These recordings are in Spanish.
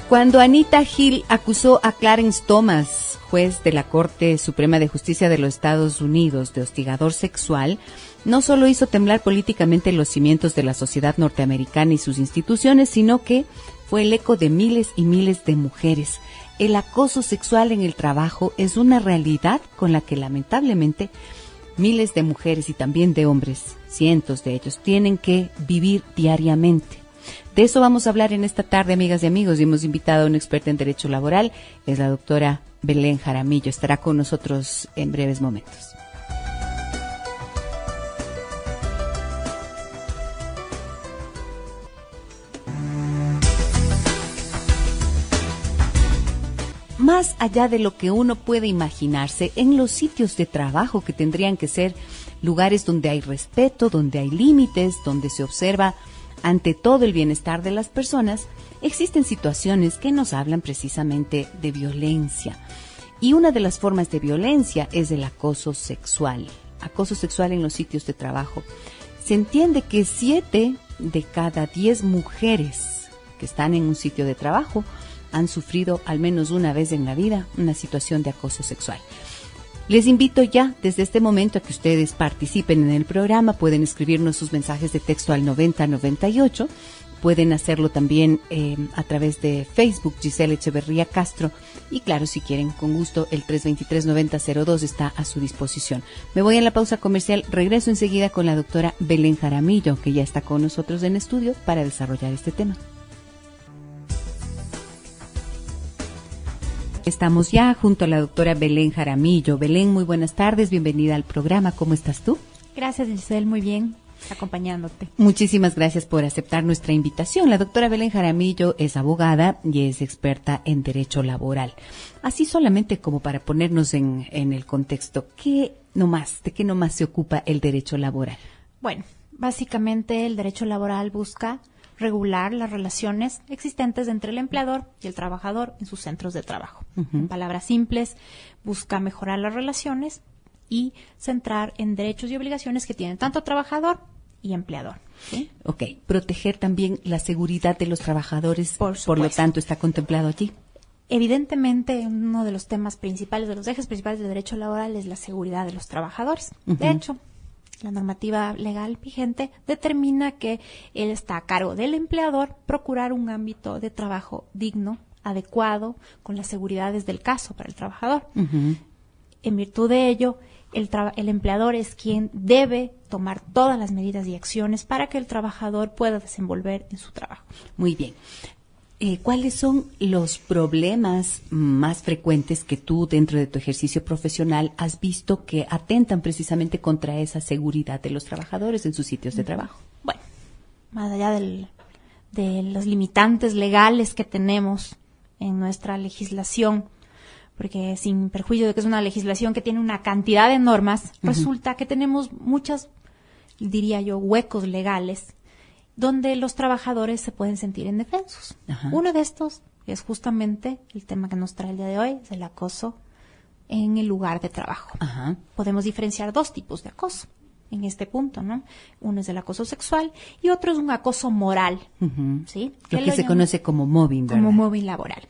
Cuando Anita Hill acusó a Clarence Thomas, juez de la Corte Suprema de Justicia de los Estados Unidos, de hostigador sexual, no solo hizo temblar políticamente los cimientos de la sociedad norteamericana y sus instituciones, sino que fue el eco de miles y miles de mujeres. El acoso sexual en el trabajo es una realidad con la que lamentablemente miles de mujeres y también de hombres, cientos de ellos, tienen que vivir diariamente. De eso vamos a hablar en esta tarde, amigas y amigos, y hemos invitado a una experta en Derecho Laboral, es la doctora Belén Jaramillo. Estará con nosotros en breves momentos. Más allá de lo que uno puede imaginarse, en los sitios de trabajo que tendrían que ser lugares donde hay respeto, donde hay límites, donde se observa ante todo el bienestar de las personas, existen situaciones que nos hablan precisamente de violencia. Y una de las formas de violencia es el acoso sexual en los sitios de trabajo. Se entiende que 7 de cada 10 mujeres que están en un sitio de trabajo han sufrido al menos una vez en la vida una situación de acoso sexual. Les invito ya desde este momento a que ustedes participen en el programa. Pueden escribirnos sus mensajes de texto al 9098. Pueden hacerlo también a través de Facebook, Giselle Echeverría Castro. Y claro, si quieren, con gusto, el 323-9002 está a su disposición. Me voy a la pausa comercial. Regreso enseguida con la doctora Belén Jaramillo, que ya está con nosotros en estudio para desarrollar este tema. Estamos ya junto a la doctora Belén Jaramillo. Belén, muy buenas tardes, bienvenida al programa. ¿Cómo estás tú? Gracias, Giselle, muy bien, acompañándote. Muchísimas gracias por aceptar nuestra invitación. La doctora Belén Jaramillo es abogada y es experta en Derecho Laboral. Así solamente como para ponernos en el contexto, ¿de qué nomás se ocupa el Derecho Laboral? Bueno, básicamente el Derecho Laboral busca regular las relaciones existentes entre el empleador y el trabajador en sus centros de trabajo. En palabras simples, busca mejorar las relaciones y centrar en derechos y obligaciones que tienen tanto trabajador y empleador. ¿Sí? Ok, proteger también la seguridad de los trabajadores, por lo tanto, está contemplado allí. Evidentemente, uno de los temas principales, de los ejes principales del derecho laboral es la seguridad de los trabajadores. De hecho, la normativa legal vigente determina que él está a cargo del empleador procurar un ámbito de trabajo digno, adecuado, con las seguridades del caso para el trabajador. En virtud de ello, el empleador es quien debe tomar todas las medidas y acciones para que el trabajador pueda desenvolver en su trabajo. Muy bien. ¿Cuáles son los problemas más frecuentes que tú dentro de tu ejercicio profesional has visto que atentan precisamente contra esa seguridad de los trabajadores en sus sitios de trabajo? Bueno, más allá de los limitantes legales que tenemos en nuestra legislación, porque sin perjuicio de que es una legislación que tiene una cantidad de normas, resulta que tenemos muchos, diría yo, huecos legales donde los trabajadores se pueden sentir indefensos. Uno de estos es justamente el tema que nos trae el día de hoy, es el acoso en el lugar de trabajo. Podemos diferenciar 2 tipos de acoso en este punto, ¿no? Uno es el acoso sexual y otro es un acoso moral, ¿sí? Lo que se conoce como mobbing, ¿verdad? Como mobbing laboral,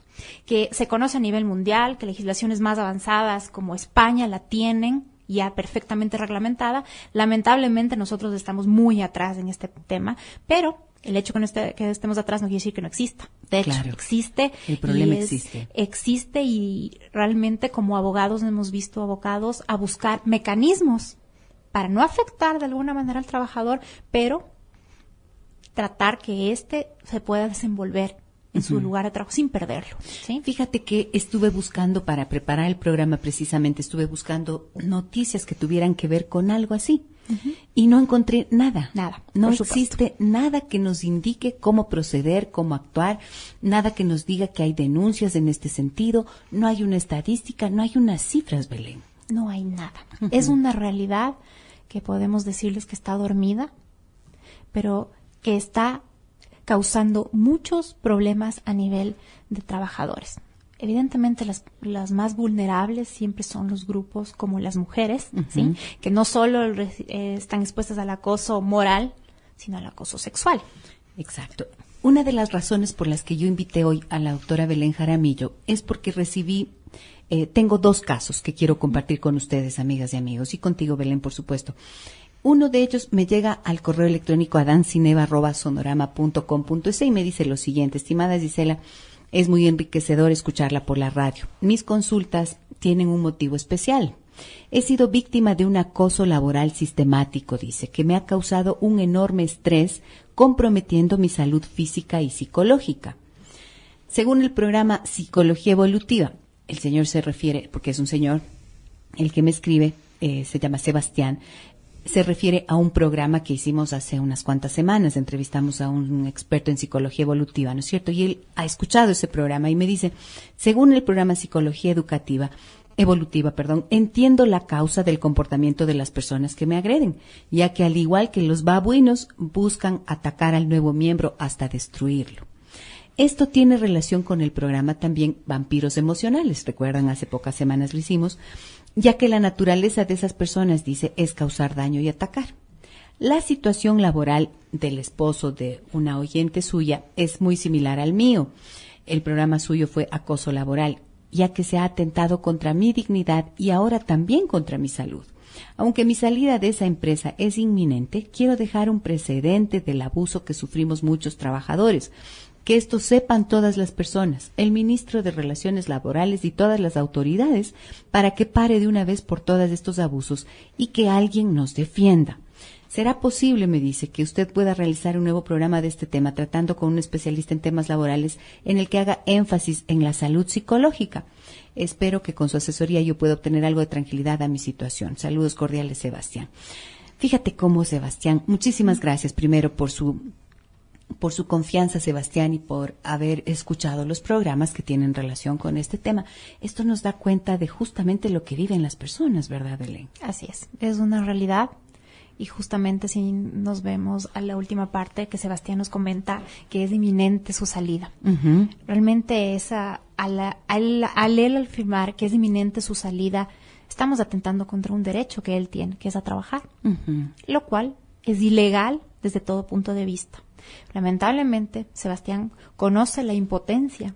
que se conoce a nivel mundial, que legislaciones más avanzadas como España la tienen ya perfectamente reglamentada. Lamentablemente nosotros estamos muy atrás en este tema, pero el hecho que estemos atrás no quiere decir que no exista. De hecho, existe. El problema existe. Existe y realmente como abogados nos hemos visto abocados a buscar mecanismos para no afectar de alguna manera al trabajador, pero tratar que éste se pueda desenvolver en su lugar de trabajo sin perderlo. ¿Sí? Fíjate que estuve buscando, para preparar el programa precisamente, estuve buscando noticias que tuvieran que ver con algo así. Y no encontré nada. No existe nada que nos indique cómo proceder, cómo actuar, nada que nos diga que hay denuncias en este sentido, no hay una estadística, no hay unas cifras, Belén. No hay nada. Es una realidad que podemos decirles que está dormida, pero que está causando muchos problemas a nivel de trabajadores. Evidentemente las más vulnerables siempre son los grupos como las mujeres, ¿sí? Que no solo están expuestas al acoso moral, sino al acoso sexual. Exacto. Una de las razones por las que yo invité hoy a la doctora Belén Jaramillo es porque tengo 2 casos que quiero compartir con ustedes, amigas y amigos, y contigo, Belén, por supuesto. Uno de ellos me llega al correo electrónico adancineva@sonorama.com.es y me dice lo siguiente: estimada Gisela, es muy enriquecedor escucharla por la radio. Mis consultas tienen un motivo especial. He sido víctima de un acoso laboral sistemático, dice, que me ha causado un enorme estrés, comprometiendo mi salud física y psicológica. Según el programa Psicología Evolutiva, el señor se refiere, porque es un señor, el que me escribe, se llama Sebastián, se refiere a un programa que hicimos hace unas cuantas semanas. Entrevistamos a un experto en psicología evolutiva, ¿no es cierto? Y él ha escuchado ese programa y me dice, según el programa Psicología Evolutiva, entiendo la causa del comportamiento de las personas que me agreden, ya que al igual que los babuinos buscan atacar al nuevo miembro hasta destruirlo. Esto tiene relación con el programa también Vampiros Emocionales, recuerdan, hace pocas semanas lo hicimos, ya que la naturaleza de esas personas, dice, es causar daño y atacar. La situación laboral del esposo de una oyente suya es muy similar al mío. El programa suyo fue acoso laboral, ya que se ha atentado contra mi dignidad y ahora también contra mi salud. Aunque mi salida de esa empresa es inminente, quiero dejar un precedente del abuso que sufrimos muchos trabajadores. Que esto sepan todas las personas, el ministro de Relaciones Laborales y todas las autoridades, para que pare de una vez por todas estos abusos y que alguien nos defienda. ¿Será posible, me dice, que usted pueda realizar un nuevo programa de este tema, tratando con un especialista en temas laborales, en el que haga énfasis en la salud psicológica? Espero que con su asesoría yo pueda obtener algo de tranquilidad a mi situación. Saludos cordiales, Sebastián. Fíjate cómo, Sebastián, muchísimas gracias primero por su confianza, Sebastián, y por haber escuchado los programas que tienen relación con este tema. Esto nos da cuenta de justamente lo que viven las personas, ¿verdad, Belén? Así es una realidad. Y justamente si nos vemos a la última parte que Sebastián nos comenta, que es inminente su salida. Uh-huh. Realmente al él afirmar que es inminente su salida, estamos atentando contra un derecho que él tiene, que es a trabajar, uh-huh, lo cual es ilegal desde todo punto de vista. Lamentablemente, Sebastián conoce la impotencia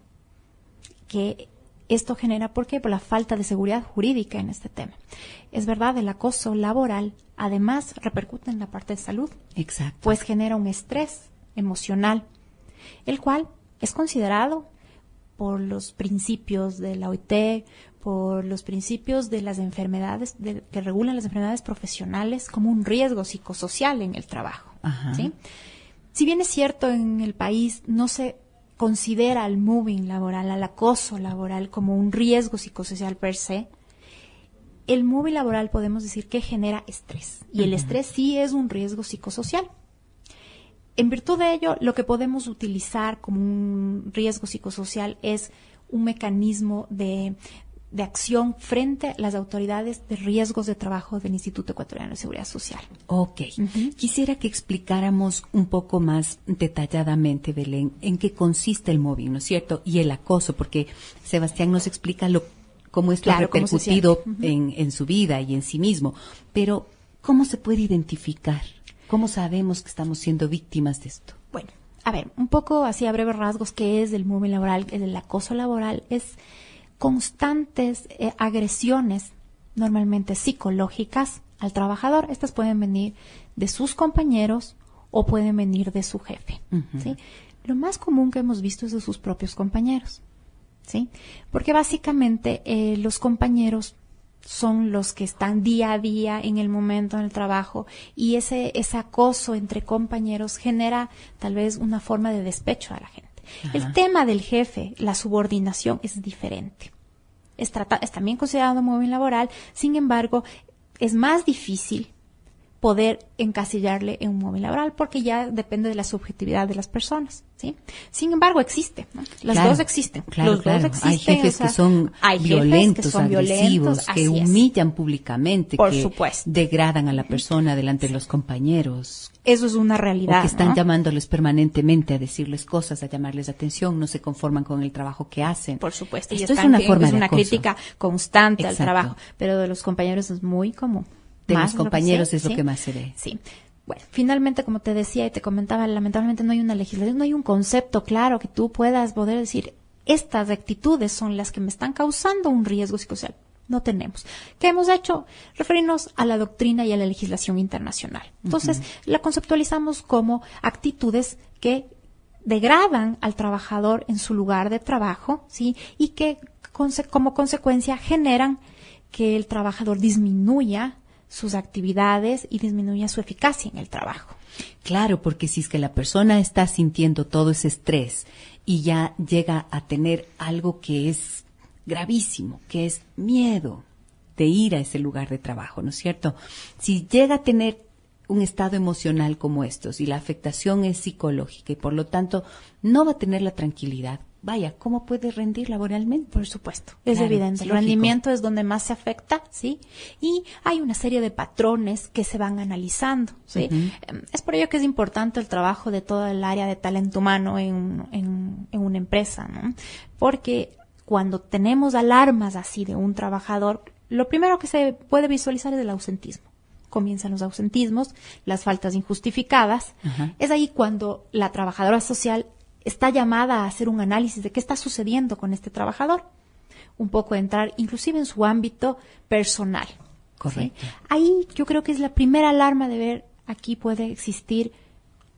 que esto genera. ¿Por qué? Por la falta de seguridad jurídica en este tema. Es verdad, el acoso laboral además repercute en la parte de salud. Exacto. Pues genera un estrés emocional, el cual es considerado por los principios de la OIT, por los principios de las enfermedades, que regulan las enfermedades profesionales, como un riesgo psicosocial en el trabajo. Ajá. ¿Sí? Si bien es cierto, en el país no se considera al mobbing laboral, al acoso laboral, como un riesgo psicosocial per se, el mobbing laboral podemos decir que genera estrés. Y el estrés sí es un riesgo psicosocial. En virtud de ello, lo que podemos utilizar como un riesgo psicosocial es un mecanismo de acción frente a las autoridades de riesgos de trabajo del Instituto Ecuatoriano de Seguridad Social. Ok. Uh-huh. Quisiera que explicáramos un poco más detalladamente, Belén, en qué consiste el mobbing, ¿no es cierto? Y el acoso, porque Sebastián nos explica cómo esto ha repercutido uh-huh, en su vida y en sí mismo. Pero, ¿cómo se puede identificar? ¿Cómo sabemos que estamos siendo víctimas de esto? Bueno, a ver, un poco así a breves rasgos, ¿qué es el mobbing laboral? El acoso laboral es constantes agresiones, normalmente psicológicas, al trabajador. Estas pueden venir de sus compañeros o pueden venir de su jefe. Uh-huh. ¿Sí? Lo más común que hemos visto es de sus propios compañeros, ¿sí? Porque básicamente los compañeros son los que están día a día en el momento en el trabajo, y ese acoso entre compañeros genera tal vez una forma de despecho a la gente. Ajá. El tema del jefe, la subordinación, es diferente. Es también considerado mobbing laboral, sin embargo, es más difícil poder encasillarle en un mobbing laboral porque ya depende de la subjetividad de las personas, ¿sí? Sin embargo, existe, ¿no? Los dos existen. Los dos existen. Hay jefes que son violentos, agresivos, que humillan públicamente, por que supuesto, degradan a la persona delante de los compañeros. Eso es una realidad. O que están, ¿no?, llamándoles permanentemente a decirles cosas, a llamarles atención, no se conforman con el trabajo que hacen. Por supuesto. Esto es una forma de una acoso. Crítica constante. Exacto. Al trabajo, pero de los compañeros es muy común. De los compañeros es lo ¿sí?, que más se ve. Sí. Bueno, finalmente, como te decía y te comentaba, lamentablemente no hay una legislación, no hay un concepto claro que tú puedas poder decir, estas actitudes son las que me están causando un riesgo psicosocial. No tenemos. ¿Qué hemos hecho? Referirnos a la doctrina y a la legislación internacional. Entonces, la conceptualizamos como actitudes que degradan al trabajador en su lugar de trabajo, ¿sí? Y que como consecuencia generan que el trabajador disminuya sus actividades y disminuya su eficacia en el trabajo. Claro, porque si es que la persona está sintiendo todo ese estrés y ya llega a tener algo que es gravísimo, que es miedo de ir a ese lugar de trabajo, ¿no es cierto? Si llega a tener un estado emocional como estos y la afectación es psicológica y por lo tanto no va a tener la tranquilidad, vaya, ¿cómo puede rendir laboralmente? Por supuesto, es claro, evidente. El rendimiento es donde más se afecta, ¿sí? Y hay una serie de patrones que se van analizando, ¿sí? Es por ello que es importante el trabajo de todo el área de talento humano en una empresa, ¿no? Porque cuando tenemos alarmas así de un trabajador, lo primero que se puede visualizar es el ausentismo. Comienzan los ausentismos, las faltas injustificadas. Es ahí cuando la trabajadora social está llamada a hacer un análisis de qué está sucediendo con este trabajador. Un poco entrar inclusive en su ámbito personal. Correcto. ¿Sí? Ahí yo creo que es la primera alarma de ver, aquí puede existir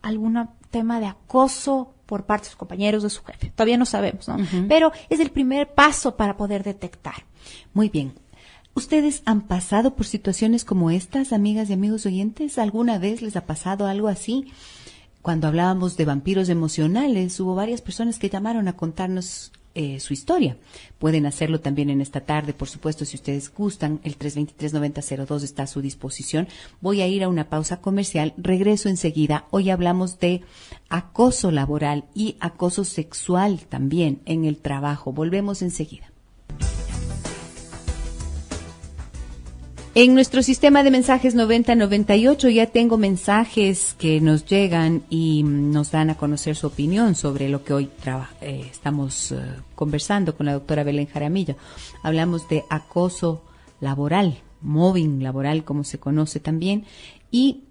algún tema de acoso por parte de sus compañeros, de su jefe. Todavía no sabemos, ¿no? Pero es el primer paso para poder detectar. Muy bien. ¿Ustedes han pasado por situaciones como estas, amigas y amigos oyentes? ¿Alguna vez les ha pasado algo así? Cuando hablábamos de vampiros emocionales, hubo varias personas que llamaron a contarnos su historia. Pueden hacerlo también en esta tarde, por supuesto, si ustedes gustan. El 323-9002 está a su disposición. Voy a ir a una pausa comercial. Regreso enseguida. Hoy hablamos de acoso laboral y acoso sexual también en el trabajo. Volvemos enseguida. En nuestro sistema de mensajes 9098 ya tengo mensajes que nos llegan y nos dan a conocer su opinión sobre lo que hoy estamos conversando con la doctora Belén Jaramillo. Hablamos de acoso laboral, mobbing laboral como se conoce también, y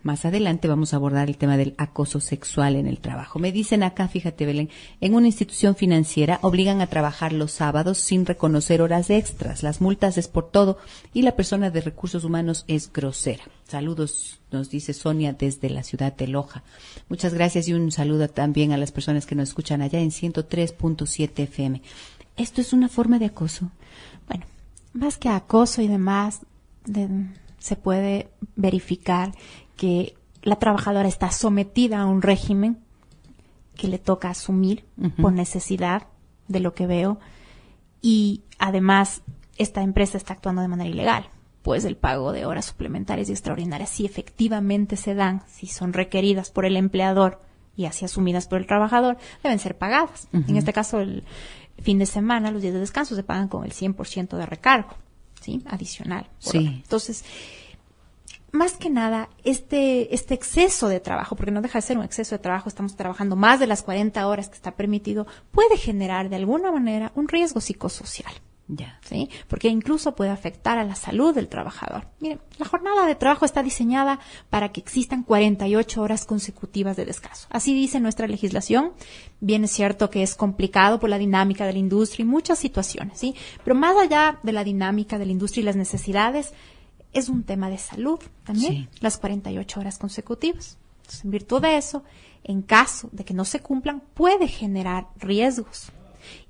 más adelante vamos a abordar el tema del acoso sexual en el trabajo. Me dicen acá, fíjate Belén, en una institución financiera obligan a trabajar los sábados sin reconocer horas extras. Las multas es por todo y la persona de recursos humanos es grosera. Saludos, nos dice Sonia desde la ciudad de Loja. Muchas gracias y un saludo también a las personas que nos escuchan allá en 103.7 FM. ¿Esto es una forma de acoso? Bueno, más que acoso y demás, se puede verificar que la trabajadora está sometida a un régimen que le toca asumir por necesidad de lo que veo, y además esta empresa está actuando de manera ilegal, pues el pago de horas suplementarias y extraordinarias, si efectivamente se dan, si son requeridas por el empleador y así asumidas por el trabajador, deben ser pagadas. En este caso, el fin de semana, los días de descanso se pagan con el 100% de recargo, ¿sí? Adicional. Sí. Entonces, más que nada, este exceso de trabajo, porque no deja de ser un exceso de trabajo, estamos trabajando más de las 40 horas que está permitido, puede generar de alguna manera un riesgo psicosocial. Ya. ¿Sí? Porque incluso puede afectar a la salud del trabajador. Miren, la jornada de trabajo está diseñada para que existan 48 horas consecutivas de descanso. Así dice nuestra legislación. Bien es cierto que es complicado por la dinámica de la industria y muchas situaciones, ¿sí? Pero más allá de la dinámica de la industria y las necesidades, es un tema de salud también, sí, las 48 horas consecutivas. Entonces, en virtud de eso, en caso de que no se cumplan, puede generar riesgos.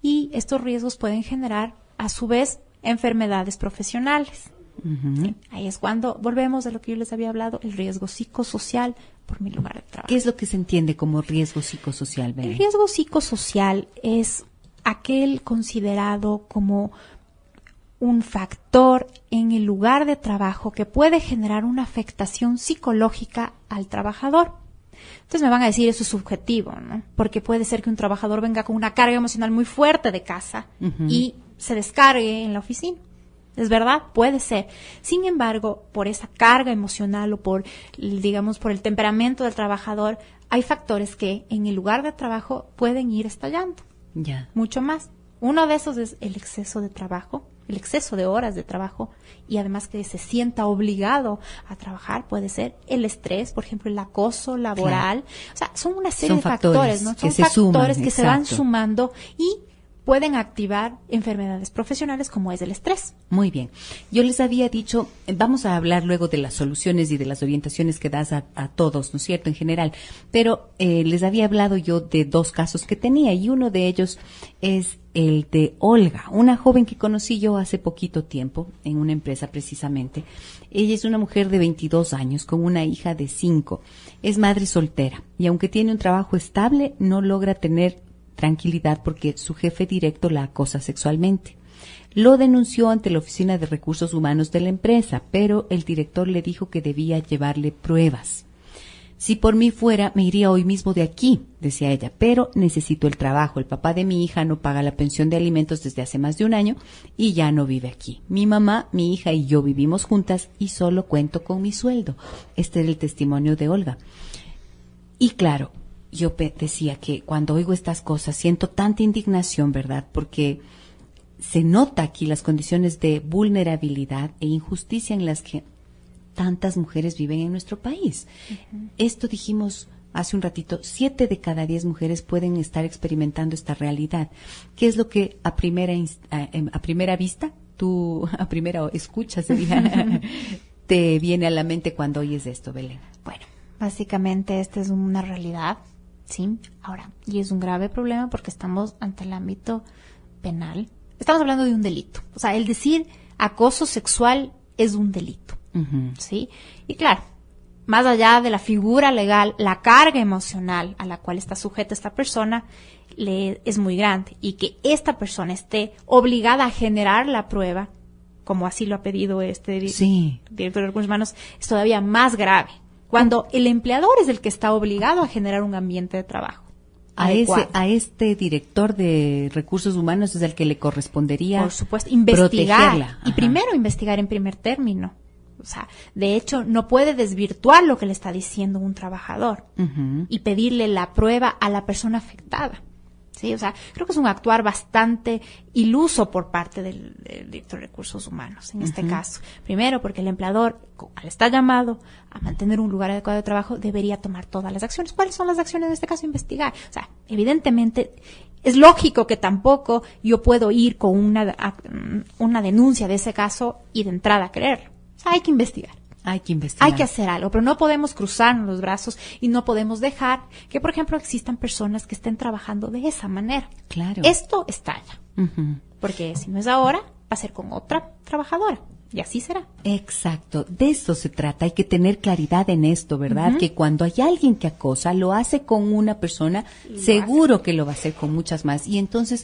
Y estos riesgos pueden generar, a su vez, enfermedades profesionales. ¿Sí? Ahí es cuando volvemos a lo que yo les había hablado, el riesgo psicosocial por mi lugar de trabajo. ¿Qué es lo que se entiende como riesgo psicosocial, Belén? El riesgo psicosocial es aquel considerado como un factor en el lugar de trabajo que puede generar una afectación psicológica al trabajador. Entonces me van a decir, eso es subjetivo, ¿no? Porque puede ser que un trabajador venga con una carga emocional muy fuerte de casa y se descargue en la oficina. ¿Es verdad? Puede ser. Sin embargo, por esa carga emocional o por, digamos, por el temperamento del trabajador, hay factores que en el lugar de trabajo pueden ir estallando. Ya. Mucho más. Uno de esos es el exceso de trabajo. el exceso de horas de trabajo y además que se sienta obligado a trabajar, puede ser el estrés, por ejemplo, el acoso laboral. O sea, son una serie de factores, ¿no? Son factores que se van sumando y pueden activar enfermedades profesionales como es el estrés. Muy bien. Yo les había dicho, vamos a hablar luego de las soluciones y de las orientaciones que das a todos, ¿no es cierto?, en general. Pero les había hablado yo de 2 casos que tenía y uno de ellos es el de Olga, una joven que conocí yo hace poquito tiempo en una empresa precisamente. Ella es una mujer de 22 años con una hija de 5. Es madre soltera y aunque tiene un trabajo estable, no logra tener tranquilidad porque su jefe directo la acosa sexualmente. Lo denunció ante la Oficina de Recursos Humanos de la empresa, pero el director le dijo que debía llevarle pruebas. Si por mí fuera, me iría hoy mismo de aquí, decía ella, pero necesito el trabajo. El papá de mi hija no paga la pensión de alimentos desde hace más de un año y ya no vive aquí. Mi mamá, mi hija y yo vivimos juntas y solo cuento con mi sueldo. Este era el testimonio de Olga. Y claro, yo decía que cuando oigo estas cosas siento tanta indignación, ¿verdad? Porque se nota aquí las condiciones de vulnerabilidad e injusticia en las que tantas mujeres viven en nuestro país. Uh-huh. Esto dijimos hace un ratito, 7 de cada 10 mujeres pueden estar experimentando esta realidad. ¿Qué es lo que a primera vista, tú a primera escucha, sería, te viene a la mente cuando oyes esto, Belén? Bueno, básicamente esta es una realidad. Sí, ahora, y es un grave problema porque estamos ante el ámbito penal. Estamos hablando de un delito. O sea, el decir acoso sexual es un delito. Uh-huh. ¿Sí? Y claro, más allá de la figura legal, la carga emocional a la cual está sujeta esta persona es muy grande. Y que esta persona esté obligada a generar la prueba, como así lo ha pedido este director de Recursos Humanos, es todavía más grave. Cuando el empleador es el que está obligado a generar un ambiente de trabajo. A este director de Recursos Humanos es el que le correspondería, por supuesto, investigar. Protegerla. Y primero investigar en primer término. O sea, de hecho, no puede desvirtuar lo que le está diciendo un trabajador uh-huh. y pedirle la prueba a la persona afectada. Sí, o sea, creo que es un actuar bastante iluso por parte del director de Recursos Humanos, en este caso. Primero, porque el empleador, al estar llamado a mantener un lugar adecuado de trabajo, debería tomar todas las acciones. ¿Cuáles son las acciones en este caso? Investigar. O sea, evidentemente, es lógico que tampoco yo puedo ir con una denuncia de ese caso y de entrada creerlo. O sea, hay que investigar. Hay que investigar. Hay que hacer algo, pero no podemos cruzarnos los brazos y no podemos dejar que, por ejemplo, existan personas que estén trabajando de esa manera. Claro. Esto estalla. Uh-huh. Porque si no es ahora, va a ser con otra trabajadora. Y así será. Exacto. De eso se trata. Hay que tener claridad en esto, ¿verdad? Uh-huh. Que cuando hay alguien que acosa, lo hace con una persona, seguro que lo va a hacer con muchas más. Y entonces,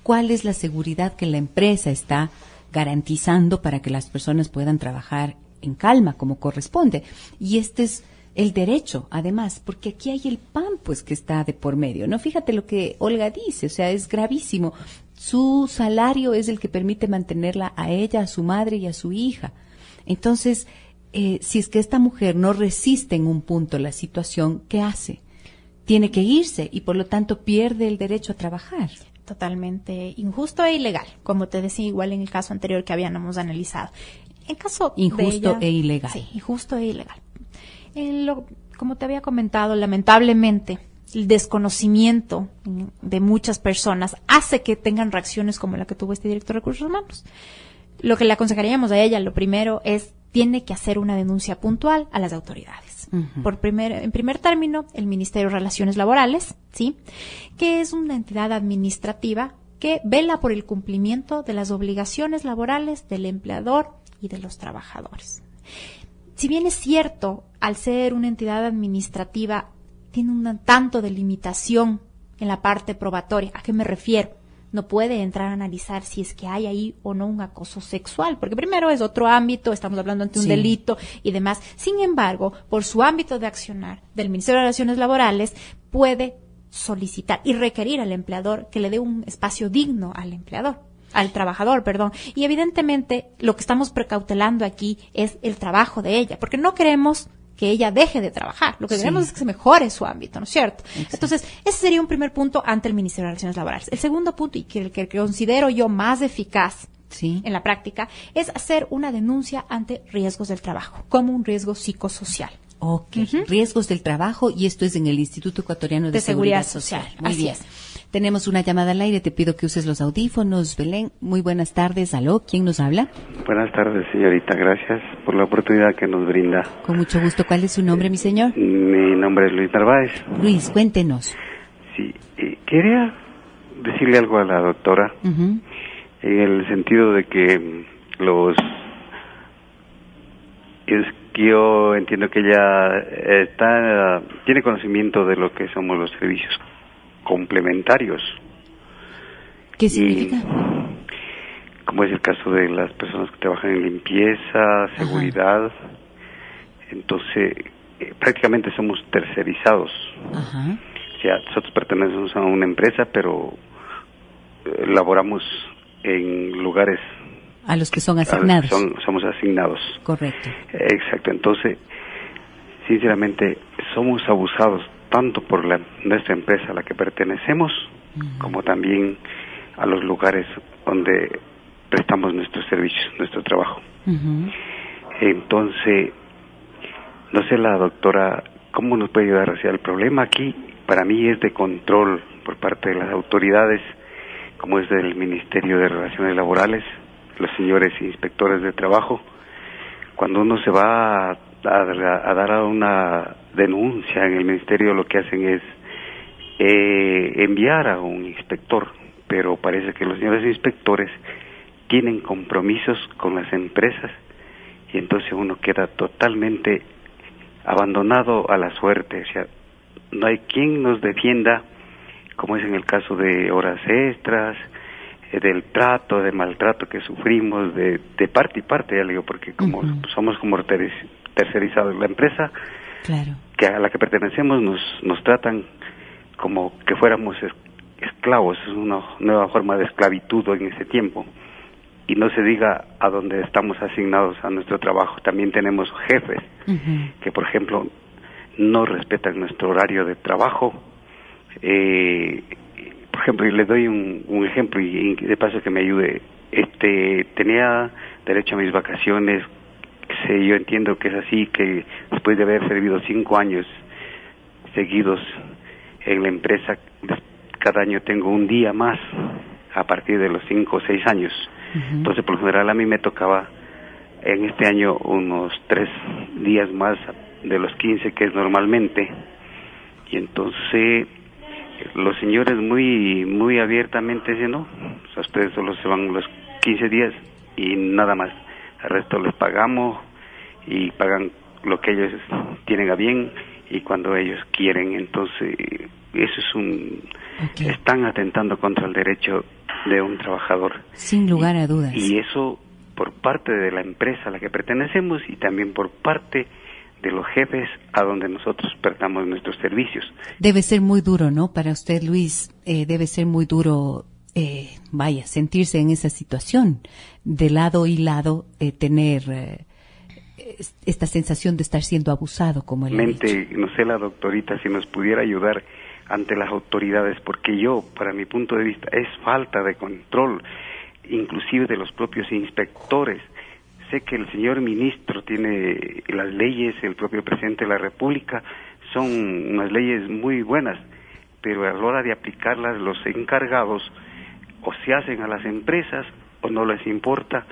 ¿cuál es la seguridad que la empresa está garantizando para que las personas puedan trabajar en calma, como corresponde? Y este es el derecho, además, porque aquí hay el pan, pues, que está de por medio, ¿no? Fíjate lo que Olga dice, o sea, es gravísimo. Su salario es el que permite mantenerla a ella, a su madre y a su hija. Entonces, si es que esta mujer no resiste en un punto la situación, ¿qué hace? Tiene que irse y, por lo tanto, pierde el derecho a trabajar. Totalmente injusto e ilegal, como te decía igual en el caso anterior que habíamos analizado. En caso injusto de ella, e ilegal. Sí, injusto e ilegal. Como te había comentado, lamentablemente, el desconocimiento de muchas personas hace que tengan reacciones como la que tuvo este director de Recursos Humanos. Lo que le aconsejaríamos a ella, lo primero es, tiene que hacer una denuncia puntual a las autoridades. Uh-huh. En primer término, el Ministerio de Relaciones Laborales, ¿sí?, que es una entidad administrativa que vela por el cumplimiento de las obligaciones laborales del empleador y de los trabajadores. Si bien es cierto, al ser una entidad administrativa, tiene un tanto de limitación en la parte probatoria. ¿A qué me refiero? No puede entrar a analizar si es que hay ahí o no un acoso sexual, porque primero es otro ámbito, estamos hablando ante un delito y demás. Sin embargo, por su ámbito de accionar del Ministerio de Relaciones Laborales, puede solicitar y requerir al empleador que le dé un espacio digno al trabajador, y evidentemente lo que estamos precautelando aquí es el trabajo de ella, porque no queremos que ella deje de trabajar, lo que queremos es que se mejore su ámbito, ¿no es cierto? Exacto. Entonces, ese sería un primer punto ante el Ministerio de Relaciones Laborales. El segundo punto, y que el que considero yo más eficaz, Sí. en la práctica, es hacer una denuncia ante riesgos del trabajo, como un riesgo psicosocial. Ok, riesgos del trabajo, y esto es en el Instituto Ecuatoriano de Seguridad Social. Muy Así bien. es. Tenemos una llamada al aire, te pido que uses los audífonos, Belén. Muy buenas tardes, aló, ¿quién nos habla? Buenas tardes, señorita, gracias por la oportunidad que nos brinda. Con mucho gusto, ¿cuál es su nombre, mi señor? Mi nombre es Luis Narváez. Luis, cuéntenos. Sí, quería decirle algo a la doctora, Ujú. en el sentido de que yo entiendo que ella tiene conocimiento de lo que somos los servicios complementarios. ¿Qué significa? Como es el caso de las personas que trabajan en limpieza, seguridad. Entonces, prácticamente somos tercerizados. Ajá. O sea, nosotros pertenecemos a una empresa, pero laboramos en lugares A los que son asignados. somos asignados. Correcto. Exacto. Entonces, sinceramente, somos abusados tanto por nuestra empresa a la que pertenecemos, como también a los lugares donde prestamos nuestros servicios, nuestro trabajo. Ujú. Entonces, no sé la doctora cómo nos puede ayudar. O sea, el problema aquí para mí es de control por parte de las autoridades, como es del Ministerio de Relaciones Laborales, los señores inspectores de trabajo. Cuando uno se va a dar una denuncia en el ministerio, lo que hacen es enviar a un inspector, pero parece que los señores inspectores tienen compromisos con las empresas y entonces uno queda totalmente abandonado a la suerte. O sea, no hay quien nos defienda, como es en el caso de horas extras, del trato, de maltrato que sufrimos de parte y parte, ya le digo, porque como somos como tercerizados, la empresa Claro. que a la que pertenecemos nos tratan como que fuéramos esclavos. Es una nueva forma de esclavitud en ese tiempo. Y no se diga a donde estamos asignados a nuestro trabajo. También tenemos jefes que, por ejemplo, no respetan nuestro horario de trabajo. Por ejemplo, y les doy un ejemplo y de paso que me ayude. Tenía derecho a mis vacaciones. Yo entiendo que es así, que después de haber servido 5 años seguidos en la empresa, cada año tengo un día más a partir de los 5 o 6 años. Entonces, por lo general, a mí me tocaba en este año unos 3 días más de los 15 que es normalmente. Y entonces los señores muy abiertamente dicen, no, o sea, ustedes solo se van los 15 días y nada más. Al resto les pagamos y pagan lo que ellos tienen a bien y cuando ellos quieren. Entonces, eso es están atentando contra el derecho de un trabajador. Sin lugar a dudas. Y eso por parte de la empresa a la que pertenecemos y también por parte de los jefes a donde nosotros prestamos nuestros servicios. Debe ser muy duro, ¿no? Para usted, Luis, debe ser muy duro, sentirse en esa situación, de lado y lado, tener esta sensación de estar siendo abusado, como él ha dicho. No sé la doctorita si nos pudiera ayudar ante las autoridades, porque para mi punto de vista, es falta de control, inclusive de los propios inspectores. Sé que el señor ministro tiene las leyes, el propio presidente de la República, son unas leyes muy buenas, pero a la hora de aplicarlas, los encargados o se hacen a las empresas o no les importa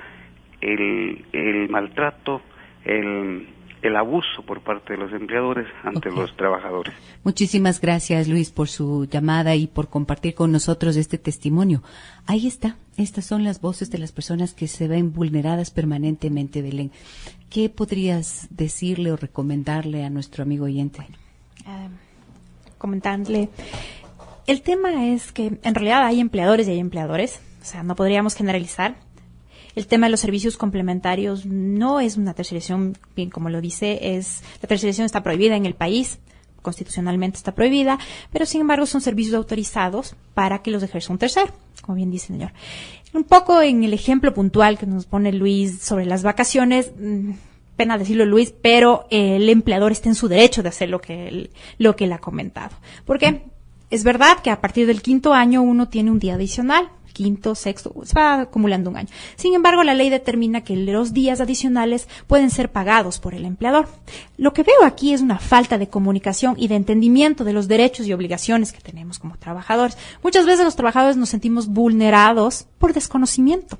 el maltrato, el abuso por parte de los empleadores ante los trabajadores. Muchísimas gracias, Luis, por su llamada y por compartir con nosotros este testimonio. Ahí está. Estas son las voces de las personas que se ven vulneradas permanentemente, Belén. ¿Qué podrías decirle o recomendarle a nuestro amigo oyente? Comentarle. El tema es que en realidad hay empleadores y hay empleadores. O sea, no podríamos generalizar. El tema de los servicios complementarios no es una tercerización, bien como lo dice, la tercerización está prohibida en el país, constitucionalmente está prohibida, pero sin embargo son servicios autorizados para que los ejerza un tercero, como bien dice el señor. Un poco en el ejemplo puntual que nos pone Luis sobre las vacaciones, pena decirlo, Luis, pero el empleador está en su derecho de hacer lo que él ha comentado. ¿Por qué? Es verdad que a partir del 5º año uno tiene un día adicional, quinto, sexto, se va acumulando un año. Sin embargo, la ley determina que los días adicionales pueden ser pagados por el empleador. Lo que veo aquí es una falta de comunicación y de entendimiento de los derechos y obligaciones que tenemos como trabajadores. Muchas veces los trabajadores nos sentimos vulnerados por desconocimiento,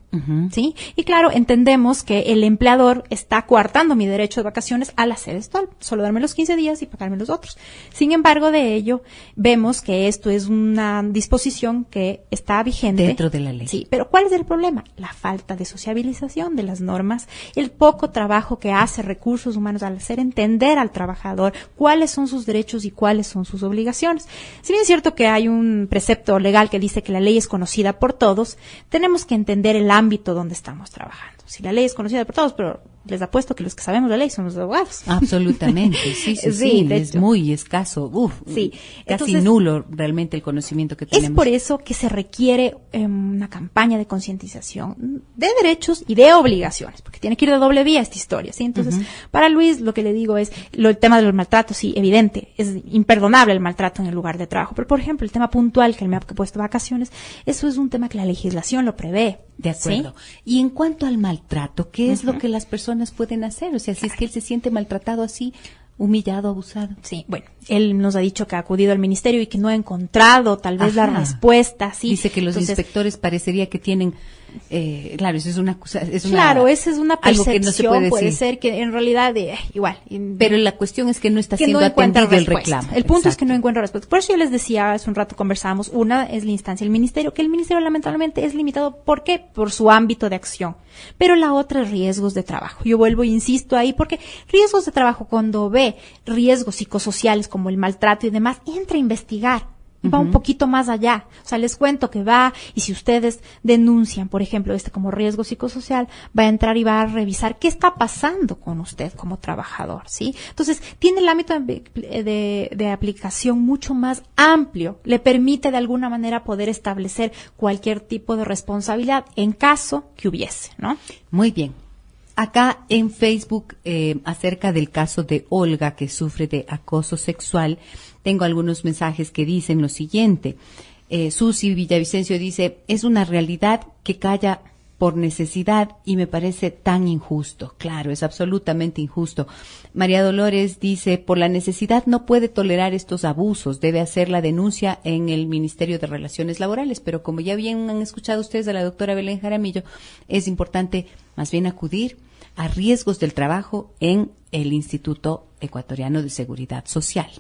¿sí? Y claro, entendemos que el empleador está coartando mi derecho de vacaciones al hacer esto, solo darme los 15 días y pagarme los otros. Sin embargo, de ello, vemos que esto es una disposición que está vigente dentro de la ley. Sí, pero ¿cuál es el problema? La falta de sociabilización de las normas, el poco trabajo que hace Recursos Humanos al hacer entender al trabajador cuáles son sus derechos y cuáles son sus obligaciones. Si bien es cierto que hay un precepto legal que dice que la ley es conocida por todos, tenemos que entender el ámbito donde estamos trabajando. Si la ley es conocida por todos, pero les apuesto que los que sabemos la ley son los abogados. Absolutamente, sí, es muy escaso, sí. Casi Entonces, nulo realmente el conocimiento que tenemos. Es por eso que se requiere una campaña de concientización de derechos y de obligaciones, porque tiene que ir de doble vía esta historia, ¿sí? Entonces, para Luis, lo que le digo es, el tema de los maltratos, sí, evidente, es imperdonable el maltrato en el lugar de trabajo, pero por ejemplo, el tema puntual que él me ha puesto vacaciones, eso es un tema que la legislación lo prevé. De acuerdo. ¿Sí? Y en cuanto al maltrato, ¿qué es lo que las personas pueden hacer? O sea, si es que él se siente maltratado así, humillado, abusado. Sí, bueno, él nos ha dicho que ha acudido al ministerio y que no ha encontrado tal vez la respuesta. ¿Sí? Dice que los inspectores parecería que tienen... claro, eso es una cosa. Claro, esa es una percepción, algo que no se puede puede decir. ser que en realidad igual. Pero la cuestión es que no está siendo atendido el reclamo. El punto es que no encuentra respuesta. Por eso yo les decía, hace un rato conversábamos, una es la instancia del ministerio, que el ministerio lamentablemente es limitado. ¿Por qué? Por su ámbito de acción. Pero la otra es riesgos de trabajo. Yo vuelvo e insisto ahí, porque riesgos de trabajo, cuando ve riesgos psicosociales como el maltrato y demás, entra a investigar. Y va un poquito más allá. O sea, les cuento que va, y si ustedes denuncian, por ejemplo, como riesgo psicosocial, va a entrar y va a revisar qué está pasando con usted como trabajador, ¿sí? Entonces, tiene el ámbito de aplicación mucho más amplio. Le permite de alguna manera poder establecer cualquier tipo de responsabilidad en caso que hubiese, ¿no? Muy bien. Acá en Facebook, acerca del caso de Olga, que sufre de acoso sexual, tengo algunos mensajes que dicen lo siguiente. Susi Villavicencio dice, es una realidad que calla por necesidad y me parece tan injusto. Claro, es absolutamente injusto. María Dolores dice, por la necesidad no puede tolerar estos abusos, debe hacer la denuncia en el Ministerio de Relaciones Laborales, pero como ya bien han escuchado ustedes a la doctora Belén Jaramillo, es importante más bien acudir a riesgos del trabajo en el Instituto Ecuatoriano de Seguridad Social.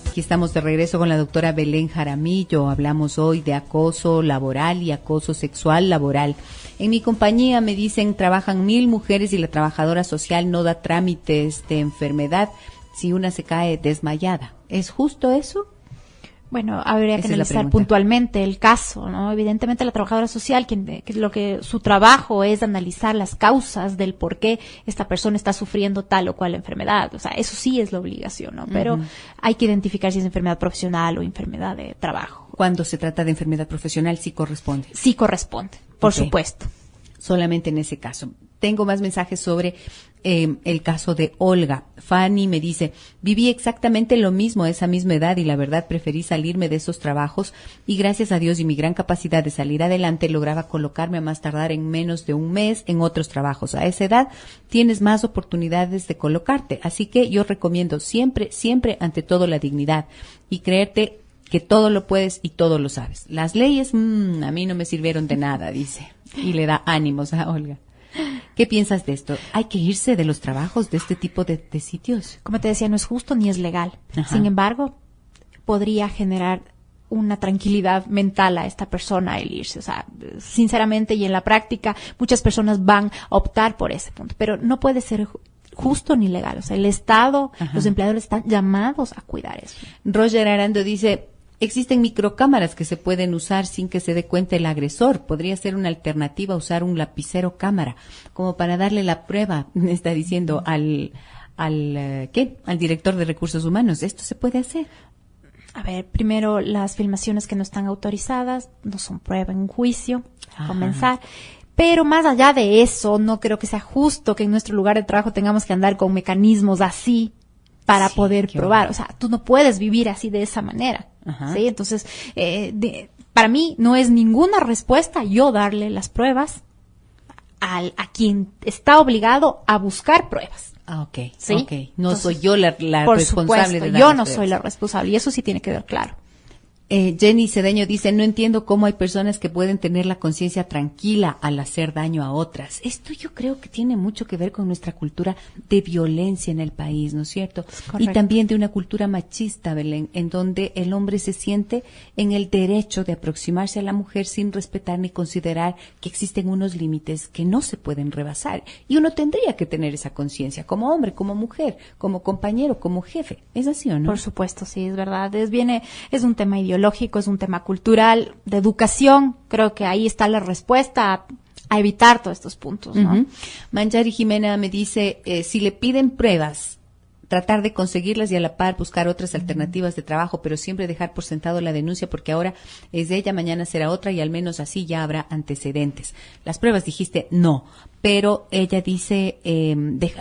Aquí estamos de regreso con la doctora Belén Jaramillo. Hablamos hoy de acoso laboral y acoso sexual laboral. En mi compañía me dicen trabajan 1000 mujeres y la trabajadora social no da trámites de enfermedad si una se cae desmayada. ¿Es justo eso? Bueno, habría que analizar puntualmente el caso, ¿no? Evidentemente la trabajadora social, que su trabajo es analizar las causas del por qué esta persona está sufriendo tal o cual enfermedad. O sea, eso sí es la obligación, ¿no? Pero hay que identificar si es enfermedad profesional o enfermedad de trabajo. Cuando se trata de enfermedad profesional, sí corresponde. Sí corresponde, por supuesto. Solamente en ese caso. Tengo más mensajes sobre el caso de Olga. Fanny me dice, viví exactamente lo mismo a esa misma edad y la verdad preferí salirme de esos trabajos y gracias a Dios y mi gran capacidad de salir adelante lograba colocarme a más tardar en menos de un mes en otros trabajos. A esa edad tienes más oportunidades de colocarte. Así que yo recomiendo siempre, siempre ante todo la dignidad y creerte que todo lo puedes y todo lo sabes. Las leyes, a mí no me sirvieron de nada, dice. Y le da ánimos a Olga. ¿Qué piensas de esto? ¿Hay que irse de los trabajos de este tipo de sitios? Como te decía, no es justo ni es legal. Ajá. Sin embargo, podría generar una tranquilidad mental a esta persona el irse. O sea, sinceramente y en la práctica, muchas personas van a optar por ese punto. Pero no puede ser justo ni legal. O sea, el Estado, los empleadores están llamados a cuidar eso. Roger Arando dice, existen microcámaras que se pueden usar sin que se dé cuenta el agresor. Podría ser una alternativa usar un lapicero cámara, como para darle la prueba, me está diciendo, al director de Recursos Humanos. ¿Esto se puede hacer? A ver, primero, las filmaciones que no están autorizadas no son prueba en un juicio, a comenzar. Pero más allá de eso, no creo que sea justo que en nuestro lugar de trabajo tengamos que andar con mecanismos así para poder probar. O sea, tú no puedes vivir así de esa manera. ¿Sí? Entonces, para mí no es ninguna respuesta yo darle las pruebas a quien está obligado a buscar pruebas. Ah, ok. ¿Sí? Okay. No Entonces, soy yo la por responsable supuesto, de dar yo las no pruebas. soy la responsable y eso sí tiene que ver claro. Jenny Cedeño dice, no entiendo cómo hay personas que pueden tener la conciencia tranquila al hacer daño a otras. Esto yo creo que tiene mucho que ver con nuestra cultura de violencia en el país, ¿no es cierto? Y también de una cultura machista, Belén, en donde el hombre se siente en el derecho de aproximarse a la mujer sin respetar ni considerar que existen unos límites que no se pueden rebasar. Y uno tendría que tener esa conciencia como hombre, como mujer, como compañero, como jefe. ¿Es así o no? Por supuesto, sí, es verdad. Es un tema ideológico, es un tema cultural, de educación. Creo que ahí está la respuesta a evitar todos estos puntos, ¿no? Uh-huh. Manjari Jimena me dice, si le piden pruebas, tratar de conseguirlas y a la par buscar otras alternativas de trabajo, pero siempre dejar por sentado la denuncia porque ahora es de ella, mañana será otra y al menos así ya habrá antecedentes. Las pruebas dijiste no, pero ella dice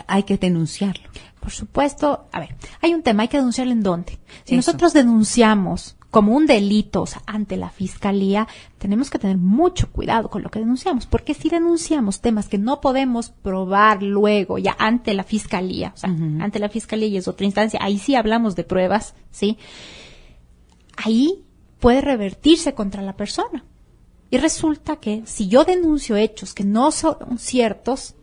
hay que denunciarlo. Por supuesto, a ver, hay un tema, hay que denunciarlo en dónde. Si nosotros denunciamos como un delito, o sea, ante la fiscalía, tenemos que tener mucho cuidado con lo que denunciamos, porque si denunciamos temas que no podemos probar luego ya ante la fiscalía, o sea, ante la fiscalía y es otra instancia, ahí sí hablamos de pruebas, ¿sí? Ahí puede revertirse contra la persona. Y resulta que si yo denuncio hechos que no son ciertos,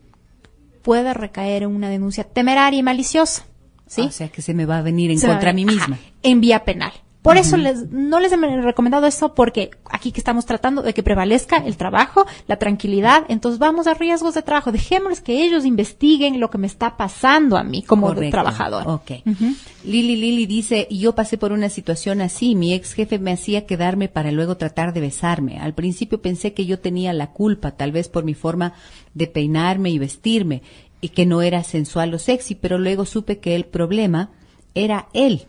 puede recaer en una denuncia temeraria y maliciosa, ¿sí? O sea, que se me va a venir en contra a mí misma. En vía penal. Por eso no les he recomendado esto, porque aquí que estamos tratando de que prevalezca el trabajo, la tranquilidad, entonces vamos a riesgos de trabajo. Dejémosles que ellos investiguen lo que me está pasando a mí como trabajador. Okay. Lili dice, yo pasé por una situación así, mi ex jefe me hacía quedarme para luego tratar de besarme. Al principio pensé que yo tenía la culpa, tal vez por mi forma de peinarme y vestirme, y que no era sensual o sexy, pero luego supe que el problema era él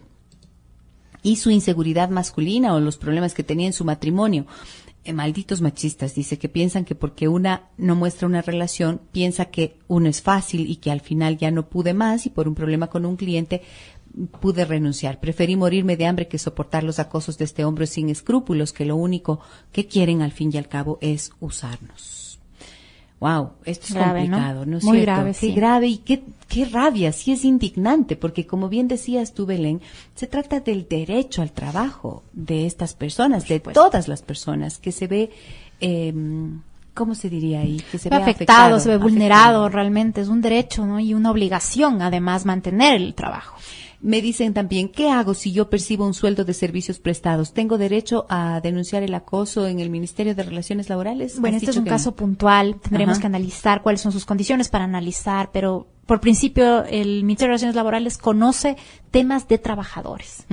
y su inseguridad masculina o los problemas que tenía en su matrimonio. Malditos machistas, dice, que piensan que porque una no muestra una relación, piensa que uno es fácil y que al final ya no pude más y por un problema con un cliente pude renunciar. Preferí morirme de hambre que soportar los acosos de este hombre sin escrúpulos, que lo único que quieren al fin y al cabo es usarnos. Wow, esto es grave, complicado, ¿no es muy cierto? Grave, sí. Grave y qué rabia, sí es indignante, porque como bien decías tú, Belén, se trata del derecho al trabajo de estas personas, de todas las personas, que se ve, ¿cómo se diría ahí? Que se ve afectado, se ve vulnerado, realmente es un derecho, ¿no? Y una obligación, además, mantener el trabajo. Me dicen también, ¿qué hago si yo percibo un sueldo de servicios prestados? ¿Tengo derecho a denunciar el acoso en el Ministerio de Relaciones Laborales? Bueno, este es un caso puntual. Tendremos que analizar cuáles son sus condiciones para analizar, pero por principio el Ministerio de Relaciones Laborales conoce temas de trabajadores.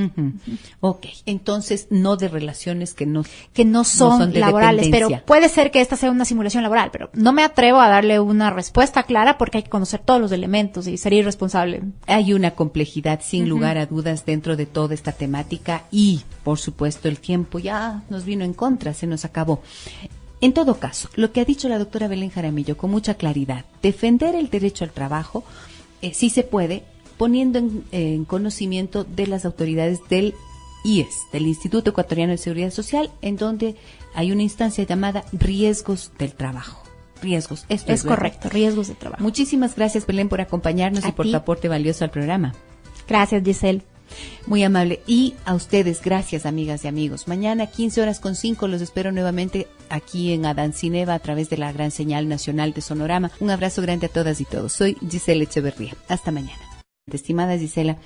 Ok, entonces no de relaciones que no son laborales, pero puede ser que esta sea una simulación laboral, pero no me atrevo a darle una respuesta clara porque hay que conocer todos los elementos y sería irresponsable. Hay una complejidad sin lugar a dudas dentro de toda esta temática y, por supuesto, el tiempo ya nos vino en contra, se nos acabó. En todo caso, lo que ha dicho la doctora Belén Jaramillo con mucha claridad, defender el derecho al trabajo sí se puede, poniendo en conocimiento de las autoridades del IES, del Instituto Ecuatoriano de Seguridad Social, en donde hay una instancia llamada riesgos del trabajo. Riesgos, esto es correcto, riesgos de trabajo. Muchísimas gracias, Belén, por acompañarnos y por tu aporte valioso al programa. Gracias, Giselle. Muy amable. Y a ustedes, gracias, amigas y amigos. Mañana, 15:05, los espero nuevamente aquí en Adancineva a través de la gran señal nacional de Sonorama. Un abrazo grande a todas y todos. Soy Gisela Echeverría. Hasta mañana. Estimada Gisela,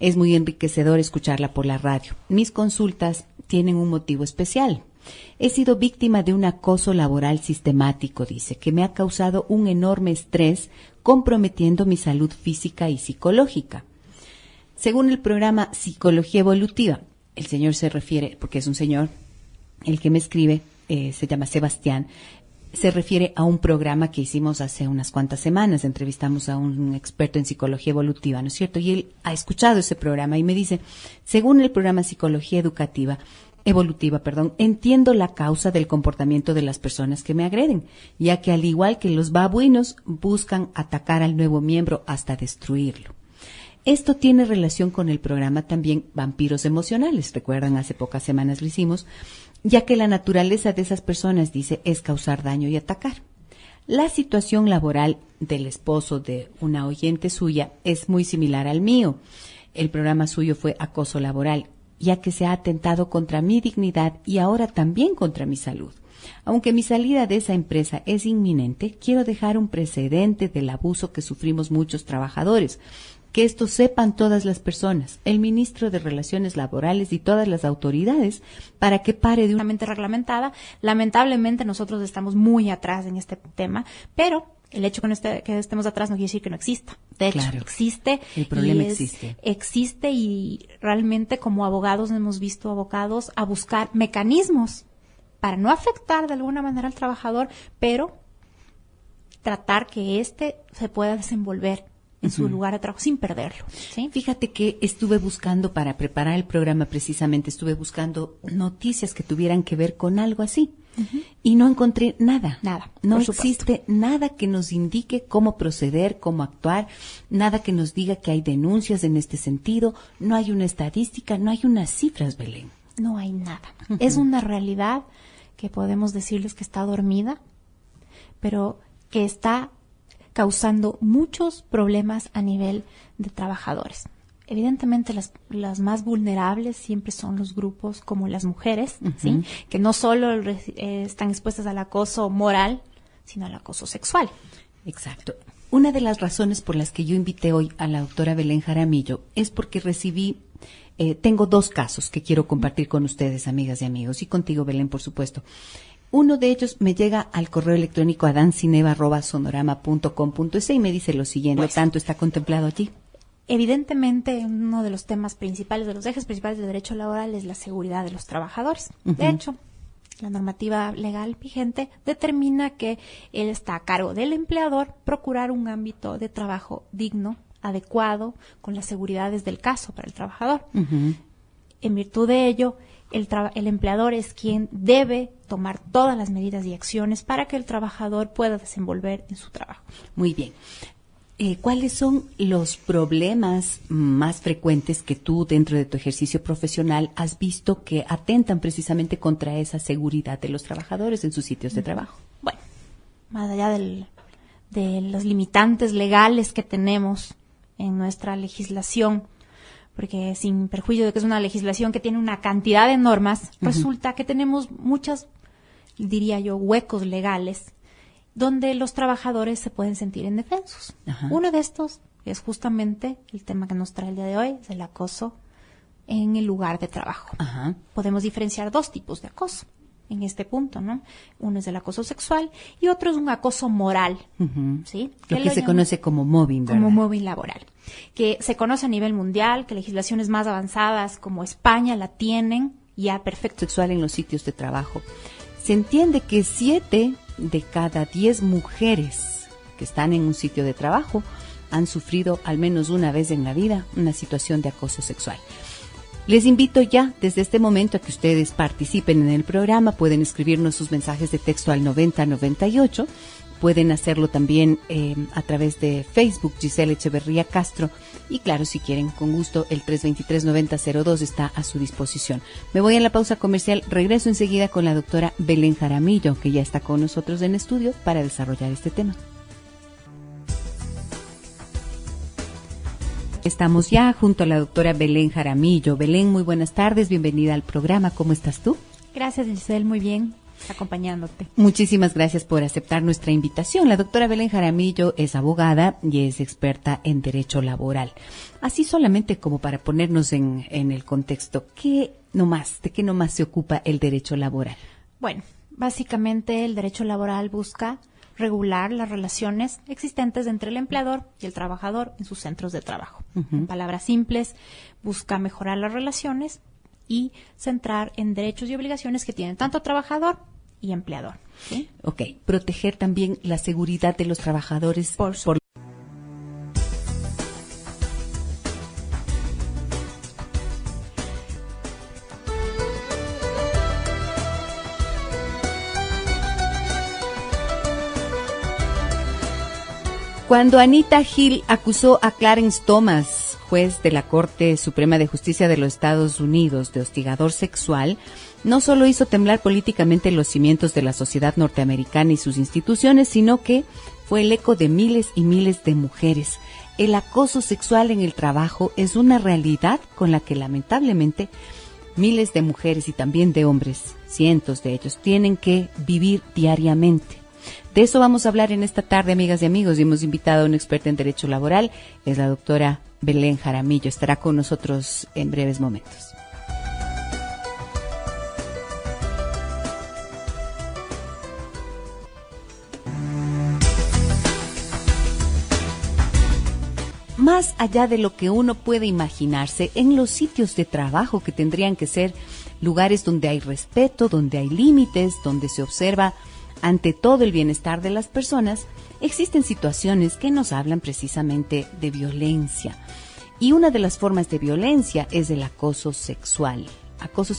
es muy enriquecedor escucharla por la radio. Mis consultas tienen un motivo especial. He sido víctima de un acoso laboral sistemático, dice, que me ha causado un enorme estrés, comprometiendo mi salud física y psicológica. Según el programa Psicología Evolutiva, el señor se refiere, porque es un señor, el que me escribe, se llama Sebastián, se refiere a un programa que hicimos hace unas cuantas semanas, entrevistamos a un experto en psicología evolutiva, ¿no es cierto? Y él ha escuchado ese programa y me dice, según el programa Psicología Evolutiva, entiendo la causa del comportamiento de las personas que me agreden, ya que al igual que los babuinos, buscan atacar al nuevo miembro hasta destruirlo. Esto tiene relación con el programa también Vampiros Emocionales. Recuerdan, hace pocas semanas lo hicimos. ya que la naturaleza de esas personas, dice, es causar daño y atacar. La situación laboral del esposo de una oyente suya es muy similar al mío. El programa suyo fue acoso laboral, ya que se ha atentado contra mi dignidad y ahora también contra mi salud. Aunque mi salida de esa empresa es inminente, quiero dejar un precedente del abuso que sufrimos muchos trabajadores. Que esto sepan todas las personas, el ministro de Relaciones Laborales y todas las autoridades, para que pare de una mente reglamentada. Lamentablemente nosotros estamos muy atrás en este tema, pero el hecho que estemos atrás no quiere decir que no exista. De hecho, claro, existe. El problema existe. Existe y realmente como abogados hemos visto abogados a buscar mecanismos para no afectar de alguna manera al trabajador, pero tratar que éste se pueda desenvolver en su lugar de trabajo sin perderlo, ¿sí? Fíjate que estuve buscando, para preparar el programa precisamente, estuve buscando noticias que tuvieran que ver con algo así. Y no encontré nada. Nada. No existe nada que nos indique cómo proceder, cómo actuar, nada que nos diga que hay denuncias en este sentido, no hay una estadística, no hay unas cifras, Belén. No hay nada. Es una realidad que podemos decirles que está dormida, pero que está causando muchos problemas a nivel de trabajadores. Evidentemente las más vulnerables siempre son los grupos como las mujeres, ¿sí? Que no solo están expuestas al acoso moral, sino al acoso sexual. Exacto. Una de las razones por las que yo invité hoy a la doctora Belén Jaramillo es porque recibí, tengo 2 casos que quiero compartir con ustedes, amigas y amigos, y contigo, Belén, por supuesto. Uno de ellos me llega al correo electrónico adancineva@sonorama.com.es y me dice lo siguiente, Pues, ¿tanto está contemplado allí? Evidentemente, uno de los temas principales, de los ejes principales del derecho laboral es la seguridad de los trabajadores. De hecho, la normativa legal vigente determina que él está a cargo del empleador procurar un ámbito de trabajo digno, adecuado, con las seguridades del caso para el trabajador. En virtud de ello, el empleador es quien debe tomar todas las medidas y acciones para que el trabajador pueda desenvolver en su trabajo. Muy bien. ¿Cuáles son los problemas más frecuentes que tú dentro de tu ejercicio profesional has visto que atentan precisamente contra esa seguridad de los trabajadores en sus sitios de trabajo? Bueno, más allá de los limitantes legales que tenemos en nuestra legislación, porque sin perjuicio de que es una legislación que tiene una cantidad de normas, resulta que tenemos muchos, diría yo, huecos legales donde los trabajadores se pueden sentir indefensos. Uno de estos es justamente el tema que nos trae el día de hoy, es el acoso en el lugar de trabajo. Podemos diferenciar 2 tipos de acoso en este punto, ¿no? Uno es el acoso sexual y otro es un acoso moral, ¿sí? Lo que se conoce como mobbing, ¿verdad? Como mobbing laboral, que se conoce a nivel mundial, que legislaciones más avanzadas como España la tienen ya perfecto. Sexual en los sitios de trabajo. Se entiende que 7 de cada 10 mujeres que están en un sitio de trabajo han sufrido al menos una vez en la vida una situación de acoso sexual. Les invito ya desde este momento a que ustedes participen en el programa. Pueden escribirnos sus mensajes de texto al 9098. Pueden hacerlo también a través de Facebook, Giselle Echeverría Castro. Y claro, si quieren, con gusto, el 323-9002 está a su disposición. Me voy a la pausa comercial. Regreso enseguida con la doctora Belén Jaramillo, que ya está con nosotros en estudio para desarrollar este tema. Estamos ya junto a la doctora Belén Jaramillo. Belén, muy buenas tardes, bienvenida al programa. ¿Cómo estás tú? Gracias, Giselle, muy bien, acompañándote. Muchísimas gracias por aceptar nuestra invitación. La doctora Belén Jaramillo es abogada y es experta en derecho laboral. Así solamente como para ponernos en el contexto, ¿de qué nomás se ocupa el derecho laboral? Bueno, básicamente el derecho laboral busca regular las relaciones existentes entre el empleador y el trabajador en sus centros de trabajo. En palabras simples, busca mejorar las relaciones y centrar en derechos y obligaciones que tienen tanto trabajador y empleador. ¿Sí? Ok, proteger también la seguridad de los trabajadores por Cuando Anita Hill acusó a Clarence Thomas, juez de la Corte Suprema de Justicia de los Estados Unidos, de hostigador sexual, no solo hizo temblar políticamente los cimientos de la sociedad norteamericana y sus instituciones, sino que fue el eco de miles y miles de mujeres. El acoso sexual en el trabajo es una realidad con la que lamentablemente miles de mujeres y también de hombres, cientos de ellos, tienen que vivir diariamente. De eso vamos a hablar en esta tarde, amigas y amigos, y hemos invitado a una experta en Derecho Laboral, es la doctora Belén Jaramillo. Estará con nosotros en breves momentos. Más allá de lo que uno puede imaginarse, en los sitios de trabajo que tendrían que ser lugares donde hay respeto, donde hay límites, donde se observa ante todo el bienestar de las personas, existen situaciones que nos hablan precisamente de violencia. Y una de las formas de violencia es el acoso sexual. Acoso